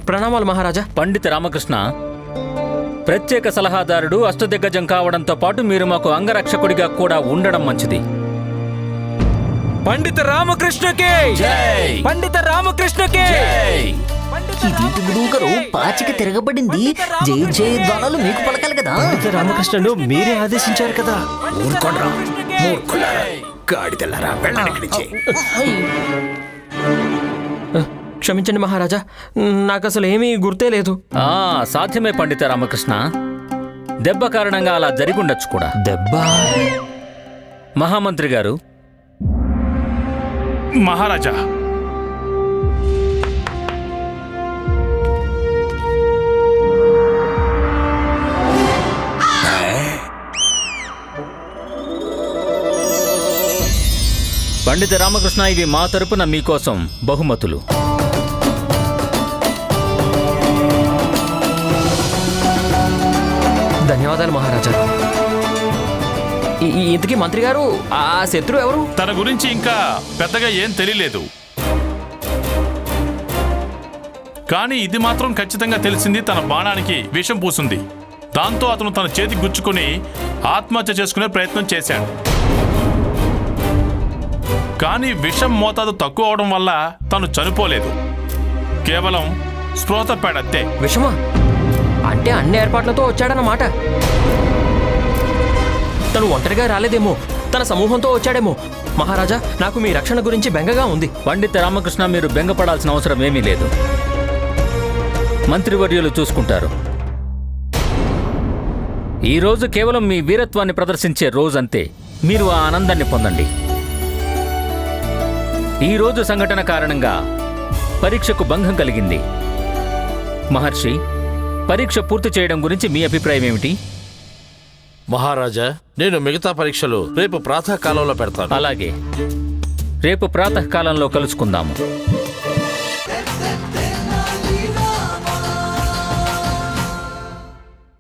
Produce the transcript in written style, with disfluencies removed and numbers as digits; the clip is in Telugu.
ప్రణామాలు మహారాజా. పండిత రామకృష్ణ, ప్రత్యేక సలహాదారుడు అష్టదిగ్గజం కావడంతో పాటు మీరు మాకు అంగరక్షకుడిగా కూడా ఉండడం మంచిది. పండిత రామకృష్ణకి జై! పండిత రామకృష్ణకి ఇదేంటి గురువుగారు పాచిక తిరగబడింది? జై జై ధ్వనులు మీకు పలకాలి కదా. పండిత రామకృష్ణను మీరే ఆదేశించారు కదా. ఊరుకోండ్రా, మూర్ఖులారా, గాడిదలారా, వెళ్ళండి ఇక్కడి నుంచి. క్షమించండి మహారాజా, నాకు అసలు ఏమీ గుర్తే లేదు. సాధ్యమే పండిత రామకృష్ణ, దెబ్బ కారణంగా అలా జరిగుండొచ్చు కూడా. దెబ్బ? మహామంత్రి గారు. మహారాజా, పండిత రామకృష్ణ, ఇవి మా తరపున మీకోసం బహుమతులు. ధన్యవాదాలు మహారాజా. ఇంతకీ మంత్రి గారు, ఆ శత్రు ఎవరు? తన గురించి ఇంకా పెద్దగా ఏం తెలియలేదు, కానీ ఇది మాత్రం ఖచ్చితంగా తెలిసింది, తన బాణానికి విషం పూసింది. దాంతో అతను తన చేతి గుచ్చుకుని ఆత్మహత్య చేసుకునే ప్రయత్నం చేశాడు. కానీ విషం మోతాదు తక్కువ అవడం వల్ల తను చనిపోలేదు, కేవలం స్పృహ తప్పాడంతే. విషమా? అంటే అన్ని ఏర్పాట్లతో వచ్చాడన్నమాట. తను ఒంటరిగా రాలేదేమో, తన సమూహంతో వచ్చాడేమో. మహారాజా, నాకు మీ రక్షణ గురించి బెంగగా ఉంది. పండిత రామకృష్ణ, మీరు బెంగపడాల్సిన అవసరం ఏమీ లేదు. మంత్రివర్యులు చూసుకుంటారు. ఈ రోజు కేవలం మీ వీరత్వాన్ని ప్రదర్శించే రోజంతే. మీరు ఆ ఆనందాన్ని పొందండి. ఈ రోజు సంఘటన కారణంగా పరీక్షకు భంగం కలిగింది. మహర్షి, పరీక్ష పూర్తి చేయడం గురించి మీ అభిప్రాయం ఏమిటి? మహారాజా, నేను మిగతా పరీక్షలు రేపు ప్రాతకాలంలో పెడతాను. అలాగే, రేపు ప్రాతకాలంలో కలుసుకుందాము.